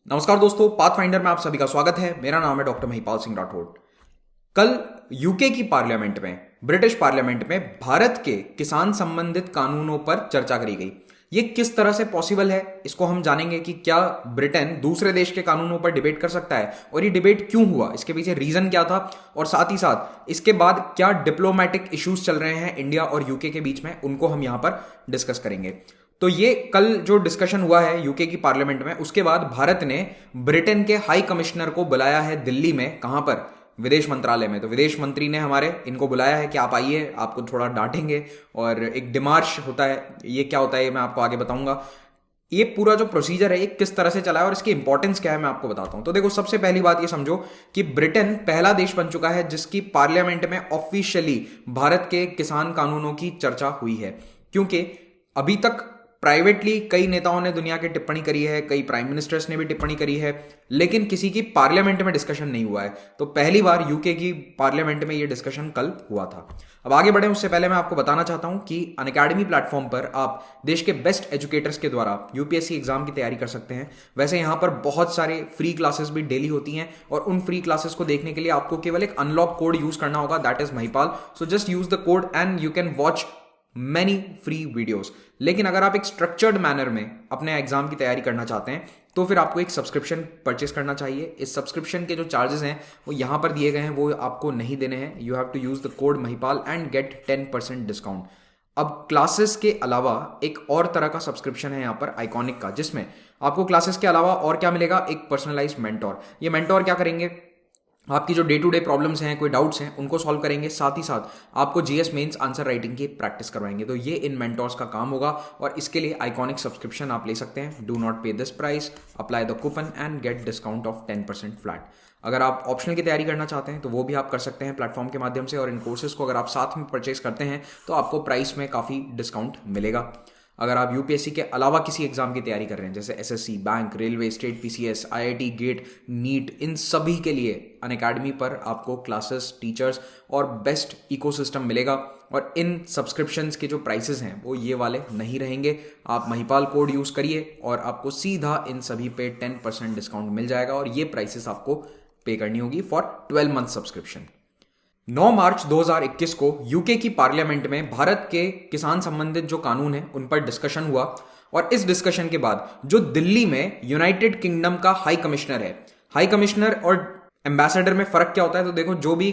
नमस्कार दोस्तों, पाथफाइंडर में आप सभी का स्वागत है। मेरा नाम है डॉक्टर महिपाल सिंह राठौड़। कल यूके की पार्लियामेंट में, ब्रिटिश पार्लियामेंट में भारत के किसान संबंधित कानूनों पर चर्चा करी गई। ये किस तरह से पॉसिबल है, इसको हम जानेंगे कि क्या ब्रिटेन दूसरे देश के कानूनों पर डिबेट कर सकता है और ये डिबेट क्यों हुआ, इसके पीछे रीजन क्या था, और साथ ही साथ इसके बाद क्या डिप्लोमेटिक इश्यूज चल रहे हैं इंडिया और यूके के बीच में, उनको हम यहां पर डिस्कस करेंगे। तो ये कल जो डिस्कशन हुआ है यूके की पार्लियामेंट में, उसके बाद भारत ने ब्रिटेन के हाई कमिश्नर को बुलाया है दिल्ली में। कहां पर? विदेश मंत्रालय में। तो विदेश मंत्री ने हमारे इनको बुलाया है कि आप आइए, आपको थोड़ा डांटेंगे और एक डिमार्श होता है। ये क्या होता है ये मैं आपको आगे बताऊंगा। ये पूरा जो प्रोसीजर है ये किस तरह से चला है और इसकी इंपॉर्टेंस क्या है मैं आपको बताता हूं। तो देखो, सबसे पहली बात ये समझो कि ब्रिटेन पहला देश बन चुका है जिसकी पार्लियामेंट में ऑफिशियली भारत के किसान कानूनों की चर्चा हुई है। क्योंकि अभी तक प्राइवेटली कई नेताओं ने दुनिया की टिप्पणी करी है, कई प्राइम मिनिस्टर्स ने भी टिप्पणी करी है, लेकिन किसी की पार्लियामेंट में डिस्कशन नहीं हुआ है। तो पहली बार यूके की पार्लियामेंट में यह डिस्कशन कल हुआ था। अब आगे बढ़े उससे पहले मैं आपको बताना चाहता हूं कि अनअकैडमी प्लेटफॉर्म पर आप देश के बेस्ट एजुकेटर्स के द्वारा यूपीएससी एग्जाम की तैयारी कर सकते हैं। वैसे यहां पर बहुत सारे फ्री क्लासेस भी डेली होती हैं और उन फ्री क्लासेस को देखने के लिए आपको केवल एक अनलॉक कोड यूज करना होगा, that is Mahipal. So just use the code and you can watch many free videos. लेकिन अगर आप एक स्ट्रक्चर्ड मैनर में अपने एग्जाम की तैयारी करना चाहते हैं तो फिर आपको एक सब्सक्रिप्शन परचेस करना चाहिए। इस सब्सक्रिप्शन के जो चार्जेस हैं वो यहां पर दिए गए हैं, वो आपको नहीं देने हैं। You have to use the code Mahipal and get 10% discount. अब क्लासेस के अलावा एक और तरह का सब्सक्रिप्शन है यहाँ पर आइकॉनिक का, जिसमें आपको क्लासेस के अलावा और क्या मिलेगा, एक पर्सनलाइज्ड मेंटोर। ये मेंटोर क्या करेंगे, आपकी जो डे टू डे प्रॉब्लम्स हैं, कोई डाउट्स हैं, उनको सॉल्व करेंगे। साथ ही साथ आपको जीएस मेंस आंसर राइटिंग की प्रैक्टिस करवाएंगे। तो ये इन मेंटोर्स का काम होगा और इसके लिए आइकॉनिक सब्सक्रिप्शन आप ले सकते हैं। डू नॉट पे this price, apply the coupon and get discount of 10% flat. अगर आप ऑप्शनल की तैयारी करना चाहते हैं तो वो भी आप कर सकते हैं प्लेटफॉर्म के माध्यम से, और इन कोर्सेज को अगर आप साथ में परचेज करते हैं तो आपको प्राइस में काफ़ी डिस्काउंट मिलेगा। अगर आप यूपीएससी के अलावा किसी एग्जाम की तैयारी कर रहे हैं, जैसे SSC, bank, railway, state PCS, IIT, GATE, NEET, इन सभी के लिए अनअकैडमी पर आपको क्लासेस, टीचर्स और बेस्ट इकोसिस्टम मिलेगा। और इन सब्सक्रिप्शंस के जो प्राइसेस हैं वो ये वाले नहीं रहेंगे। आप महिपाल कोड यूज करिए और आपको सीधा इन सभी पे 10% डिस्काउंट मिल जाएगा और ये प्राइसेस आपको पे करनी होगी फॉर 12 मंथ सब्सक्रिप्शन। 9 मार्च 2021 को यूके की पार्लियामेंट में भारत के किसान संबंधित जो कानून है उन पर डिस्कशन हुआ। और इस डिस्कशन के बाद जो दिल्ली में यूनाइटेड किंगडम का हाई कमिश्नर है, हाई कमिश्नर और एम्बेसडर में फर्क क्या होता है, तो देखो, जो भी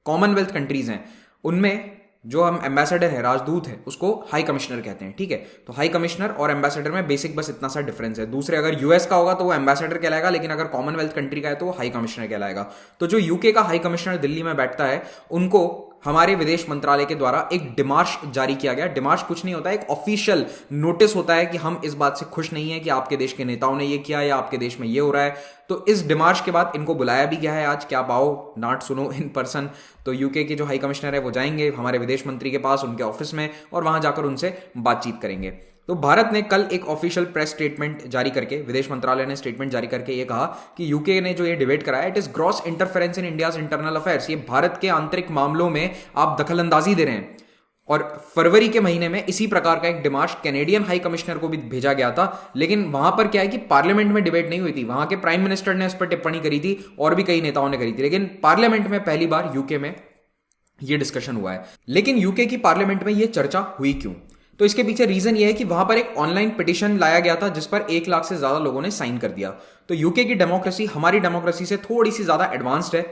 कॉमनवेल्थ कंट्रीज हैं उनमें जो हम एम्बेसडर है, राजदूत है, उसको हाई कमिश्नर कहते हैं। ठीक है, तो हाई कमिश्नर और एम्बेसडर में बेसिक बस इतना सा डिफरेंस है। दूसरे अगर यूएस का होगा तो वो एम्बेसडर कहलाएगा, लेकिन अगर कॉमनवेल्थ कंट्री का है तो वो हाई कमिश्नर कहलाएगा। तो जो यूके का हाई कमिश्नर दिल्ली में बैठता है, उनको हमारे विदेश मंत्रालय के द्वारा एक डिमार्श जारी किया गया। डिमार्श कुछ नहीं होता, एक ऑफिशियल नोटिस होता है कि हम इस बात से खुश नहीं है कि आपके देश के नेताओं ने ये किया या आपके देश में ये हो रहा है। तो इस डिमार्श के बाद इनको बुलाया भी गया है आज कि आप आओ, नाट सुनो इन पर्सन। तो यूके के जो हाई कमिश्नर है वो जाएंगे हमारे विदेश मंत्री के पास, उनके ऑफिस में, और वहां जाकर उनसे बातचीत करेंगे। तो भारत ने कल एक ऑफिशियल प्रेस स्टेटमेंट जारी करके, विदेश मंत्रालय ने स्टेटमेंट जारी करके ये कहा कि यूके ने जो ये डिबेट कराया, it is gross interference in India's internal affairs. ये भारत के आंतरिक मामलों में आप दखलंदाजी दे रहे हैं। और फरवरी के महीने में इसी प्रकार का एक डिमार्श कैनेडियन हाई कमिश्नर को भी भेजा गया था, लेकिन वहां पर क्या है कि पार्लियामेंट में डिबेट नहीं हुई थी। वहां के प्राइम मिनिस्टर ने इस पर टिप्पणी करी थी और भी कई नेताओं ने करी थी, लेकिन पार्लियामेंट में पहली बार यूके में यह डिस्कशन हुआ है। लेकिन यूके की पार्लियामेंट में यह चर्चा हुई क्यों? तो इसके पीछे रीजन ये है कि वहां पर एक ऑनलाइन पिटीशन लाया गया था जिस पर 1 लाख से ज्यादा लोगों ने साइन कर दिया। तो यूके की डेमोक्रेसी हमारी डेमोक्रेसी से थोड़ी सी ज्यादा एडवांस्ड है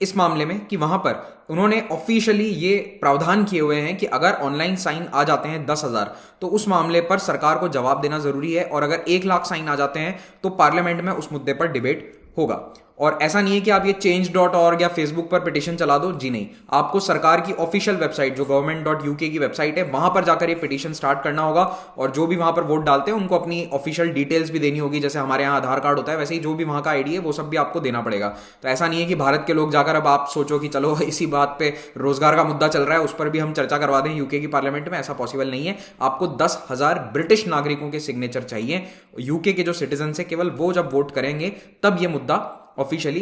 इस मामले में कि वहां पर उन्होंने ऑफिशियली ये प्रावधान किए हुए हैं कि अगर ऑनलाइन साइन आ जाते हैं 10,000 तो उस मामले पर सरकार को जवाब देना जरूरी है, और अगर 1 लाख साइन आ जाते हैं तो पार्लियामेंट में उस मुद्दे पर डिबेट होगा। और ऐसा नहीं है कि आप ये change.org या फेसबुक पर पिटीशन चला दो, जी नहीं, आपको सरकार की ऑफिशियल वेबसाइट जो government.uk की वेबसाइट है वहां पर जाकर ये पिटीशन स्टार्ट करना होगा। और जो भी वहां पर वोट डालते हैं उनको अपनी ऑफिशियल डिटेल्स भी देनी होगी। जैसे हमारे यहाँ आधार कार्ड होता है, वैसे ही जो भी वहां का आईडी है वो सब भी आपको देना पड़ेगा। तो ऐसा नहीं है कि भारत के लोग जाकर, अब आप सोचो कि चलो इसी बात पे रोजगार का मुद्दा चल रहा है उस पर भी हम चर्चा करवा दें यूके की पार्लियामेंट में, ऐसा पॉसिबल नहीं है। आपको 10,000 ब्रिटिश नागरिकों के सिग्नेचर चाहिए। यूके के जो सिटीजन है केवल वो जब वोट करेंगे तब ये मुद्दा ऑफिशियली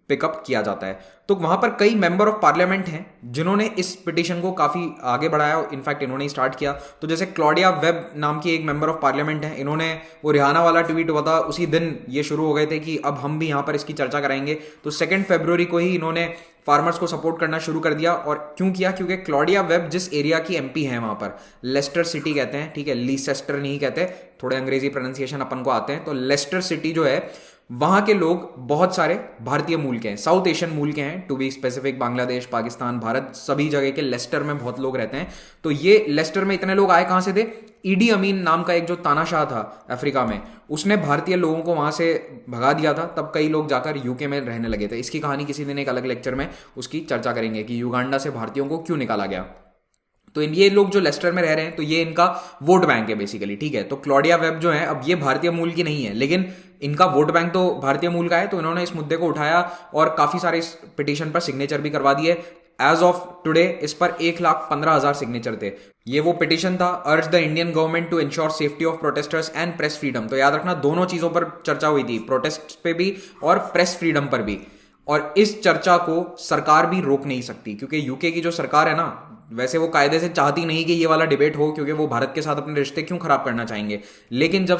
पिकअप किया जाता है। तो वहां पर कई मेंबर ऑफ पार्लियामेंट हैं जिन्होंने इस पिटीशन को काफी आगे बढ़ाया, इनफैक्ट इन्होंने ही स्टार्ट किया। तो जैसे क्लॉडिया वेब नाम की एक मेंबर ऑफ पार्लियामेंट है, इन्होंने, वो रिहाना वाला ट्वीट हुआ था उसी दिन ये शुरू हो गए थे कि अब हम भी यहां पर इसकी चर्चा कराएंगे। तो 2 फरवरी को ही इन्होंने फार्मर्स को सपोर्ट करना शुरू कर दिया। और क्यों किया? क्योंकि क्लॉडिया वेब जिस एरिया की एमपी है वहां पर, लेस्टर सिटी कहते हैं, ठीक है, लीसेस्टर नहीं कहते, थोड़े अंग्रेजी प्रोनाउंसिएशन अपन को आते हैं। तो लेस्टर सिटी जो है, वहां के लोग बहुत सारे भारतीय मूल के हैं, साउथ एशियन मूल के हैं, to be specific, Bangladesh, Pakistan, Bharat, सभी जगह के लेस्टर में बहुत लोग रहते हैं। तो ये लेस्टर में इतने लोग आए कहां से थे? ईडी अमीन नाम का एक जो तानाशाह था अफ्रीका में, उसने भारतीय लोगों को वहां से भगा दिया था। तब कई लोग जाकर यूके में रहने लगे थे। इसकी कहानी किसी दिन एक अलग लेक्चर में उसकी चर्चा करेंगे कि युगांडा से भारतीयों को क्यों निकाला गया। तो ये लोग जो लेस्टर में रह रहे हैं, तो ये इनका वोट बैंक है बेसिकली, ठीक है। तो क्लॉडिया वेब जो है, अब ये भारतीय मूल की नहीं है, लेकिन इनका वोट बैंक तो भारतीय मूल का है। तो इन्होंने इस मुद्दे को उठाया और काफी सारे इस पिटीशन पर सिग्नेचर भी करवा दिए। एज ऑफ टुडे इस पर 1,15,000 सिग्नेचर थे। ये वो पिटीशन था, urge the Indian government to ensure safety of protesters and press freedom. तो याद रखना, दोनों चीजों पर चर्चा हुई थी, प्रोटेस्ट पे भी और प्रेस फ्रीडम पर भी। और इस चर्चा को सरकार भी रोक नहीं सकती, क्योंकि यूके की जो सरकार है ना, वैसे वो कायदे से चाहती नहीं कि ये वाला डिबेट हो, क्योंकि वो भारत के साथ अपने रिश्ते क्यों खराब करना चाहेंगे। लेकिन जब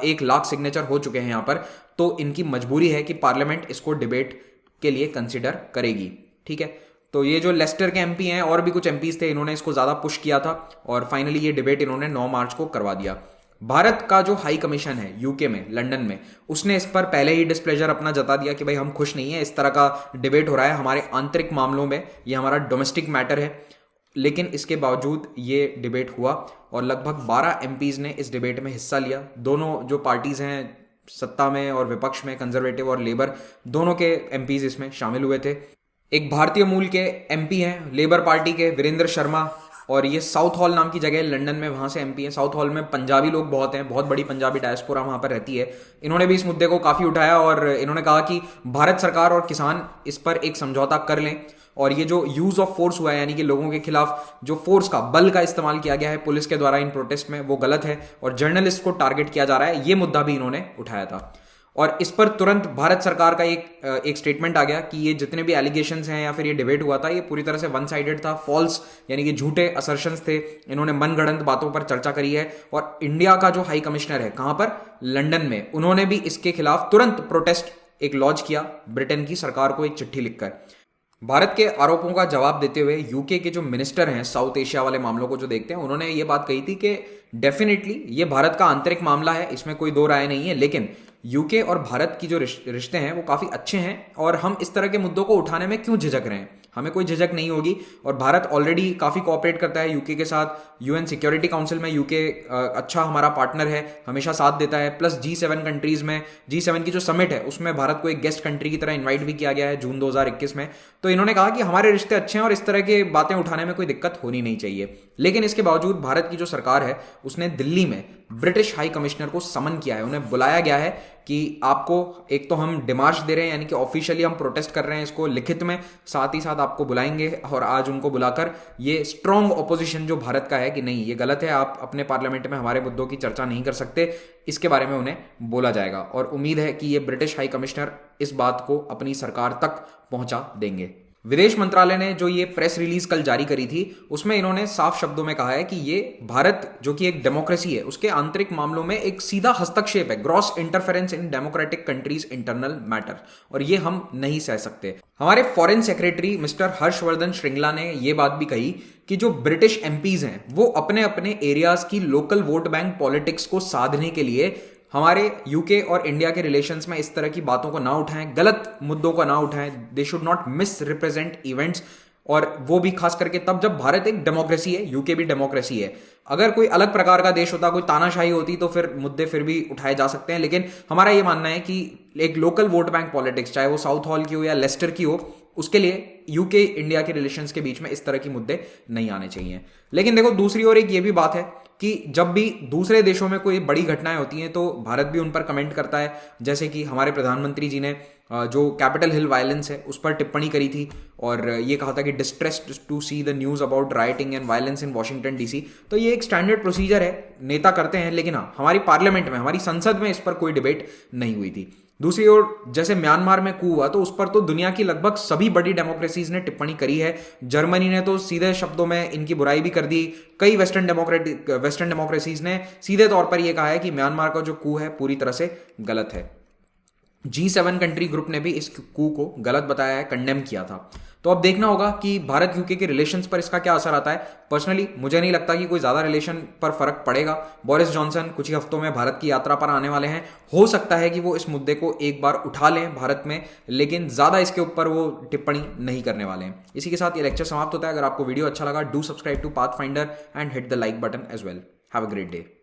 1 लाख सिग्नेचर हो चुके हैं यहां पर, तो इनकी मजबूरी है कि पार्लियामेंट इसको डिबेट के लिए कंसिडर करेगी, ठीक है। तो ये जो लेस्टर के एमपी हैं, और भी कुछ एमपीज थे, इन्होंने इसको ज्यादा पुश किया था और फाइनली ये डिबेट इन्होंने 9 मार्च को करवा दिया। भारत का जो हाई कमीशन है यूके में, लंदन में, उसने इस पर पहले ही डिस्प्लेजर अपना जता दिया कि भाई हम खुश नहीं है, इस तरह का डिबेट हो रहा है हमारे आंतरिक मामलों में, ये हमारा डोमेस्टिक मैटर है। लेकिन इसके बावजूद ये डिबेट हुआ और लगभग 12 एमपीज ने इस डिबेट में हिस्सा लिया। दोनों जो पार्टीज हैं सत्ता में और विपक्ष में, कंजर्वेटिव और लेबर, दोनों के एमपीज इसमें शामिल हुए थे। एक भारतीय मूल के एमपी हैं लेबर पार्टी के, वीरेंद्र शर्मा, और ये साउथ हॉल नाम की जगह लंदन में, वहां से एमपी है। साउथ हॉल में पंजाबी लोग बहुत हैं, बहुत बड़ी पंजाबी डायस्पोरा वहां पर रहती है। इन्होंने भी इस मुद्दे को काफी उठाया और इन्होंने कहा कि भारत सरकार और किसान इस पर एक समझौता कर लें, और ये जो यूज ऑफ फोर्स हुआ है, यानी कि लोगों के खिलाफ जो फोर्स का, बल का इस्तेमाल किया गया है पुलिस के द्वारा इन प्रोटेस्ट में, वो गलत है और जर्नलिस्ट को टारगेट किया जा रहा है, ये मुद्दा भी इन्होंने उठाया था। और इस पर तुरंत भारत सरकार का एक स्टेटमेंट आ गया कि ये जितने भी एलिगेशंस हैं या फिर ये डिबेट हुआ था, ये पूरी तरह से वन साइडेड था, फॉल्स, यानी कि झूठे असर्शंस थे। इन्होंने मनगढ़ंत बातों पर चर्चा करी है। और इंडिया का जो हाई कमिश्नर है, कहां पर? लंदन में, उन्होंने भी इसके खिलाफ तुरंत प्रोटेस्ट एक लॉन्च किया, ब्रिटेन की सरकार को एक चिट्ठी लिखकर। भारत के आरोपों का जवाब देते हुए यूके के जो मिनिस्टर हैं, साउथ एशिया वाले मामलों को जो देखते हैं, उन्होंने ये बात कही थी कि डेफिनेटली ये भारत का आंतरिक मामला है, इसमें कोई दो राय नहीं है, लेकिन यूके और भारत की जो रिश्ते हैं वो काफी अच्छे हैं और हम इस तरह के मुद्दों को उठाने में क्यों झिझक रहे हैं, हमें कोई झिझक नहीं होगी। और भारत ऑलरेडी काफी कोऑपरेट करता है यूके के साथ। यूएन सिक्योरिटी काउंसिल में यूके अच्छा हमारा पार्टनर है, हमेशा साथ देता है। प्लस G7 कंट्रीज में, G7 की जो समिट है उसमें भारत को एक गेस्ट कंट्री की तरह इन्वाइट भी किया गया है जून 2021 में। तो इन्होंने कहा कि हमारे रिश्ते अच्छे हैं और इस तरह की बातें उठाने में कोई दिक्कत होनी नहीं चाहिए। लेकिन इसके बावजूद भारत की जो सरकार है उसने दिल्ली में ब्रिटिश हाई कमिश्नर को समन किया है, उन्हें बुलाया गया है कि आपको एक तो हम डिमार्च दे रहे हैं, यानी कि ऑफिशियली हम प्रोटेस्ट कर रहे हैं इसको लिखित में, साथ ही साथ आपको बुलाएंगे। और आज उनको बुलाकर ये स्ट्रॉन्ग ऑपोजिशन जो भारत का है कि नहीं ये गलत है, आप अपने पार्लियामेंट में हमारे मुद्दों की चर्चा नहीं कर सकते, इसके बारे में उन्हें बोला जाएगा। और उम्मीद है कि ये ब्रिटिश हाई कमिश्नर इस बात को अपनी सरकार तक पहुंचा देंगे। विदेश मंत्रालय ने जो ये प्रेस रिलीज कल जारी करी थी उसमें इन्होंने साफ शब्दों में कहा है कि ये भारत जो कि एक डेमोक्रेसी है उसके आंतरिक मामलों में एक सीधा हस्तक्षेप है, gross interference in democratic countries internal matter, और ये हम नहीं सह सकते। हमारे foreign secretary mister Harshvardhan Shringla ने यह बात भी कही कि जो ब्रिटिश एमपीज हैं वो अपने अपने एरियाज की लोकल वोट बैंक पॉलिटिक्स को साधने के लिए हमारे यूके और इंडिया के रिलेशंस में इस तरह की बातों को ना उठाएं, गलत मुद्दों को ना उठाएं। They should not miss represent events, और वो भी खास करके तब जब भारत एक डेमोक्रेसी है, यूके भी डेमोक्रेसी है। अगर कोई अलग प्रकार का देश होता, कोई तानाशाही होती, तो फिर मुद्दे फिर भी उठाए जा सकते हैं। लेकिन हमारा ये मानना है कि एक लोकल वोट बैंक पॉलिटिक्स, चाहे वो साउथ हॉल की हो या लेस्टर की हो, उसके लिए यूके इंडिया के रिलेशंस के बीच में इस तरह की मुद्दे नहीं आने चाहिए। लेकिन देखो दूसरी ओर एक ये भी बात है कि जब भी दूसरे देशों में कोई बड़ी घटनाएं होती हैं तो भारत भी उन पर कमेंट करता है। जैसे कि हमारे प्रधानमंत्री जी ने जो कैपिटल हिल वायलेंस है उस पर टिप्पणी करी थी और ये कहा था कि distressed to see the news about rioting and violence in Washington DC. तो ये एक स्टैंडर्ड प्रोसीजर है, नेता करते हैं, लेकिन हाँ हमारी पार्लियामेंट में, हमारी संसद में इस पर कोई डिबेट नहीं हुई थी। दूसरी ओर जैसे म्यांमार में कू हुआ तो उस पर तो दुनिया की लगभग सभी बड़ी डेमोक्रेसीज ने टिप्पणी करी है। जर्मनी ने तो सीधे शब्दों में इनकी बुराई भी कर दी। कई वेस्टर्न डेमोक्रेसीज ने सीधे तौर पर यह कहा है कि म्यांमार का जो कू है पूरी तरह से गलत है। G7 कंट्री ग्रुप ने भी इस कू को गलत बताया है, कंडेम किया था। तो अब देखना होगा कि भारत यूके के रिलेशंस पर इसका क्या असर आता है। पर्सनली मुझे नहीं लगता कि कोई ज़्यादा रिलेशन पर फर्क पड़ेगा। बोरिस जॉनसन कुछ ही हफ्तों में भारत की यात्रा पर आने वाले हैं, हो सकता है कि वो इस मुद्दे को एक बार उठा लें भारत में, लेकिन ज़्यादा इसके ऊपर वो टिप्पणी नहीं करने वाले हैं। इसी के साथ ये लेक्चर समाप्त होता है। अगर आपको वीडियो अच्छा लगा, do subscribe to Pathfinder and hit the like button as well. Have a great day.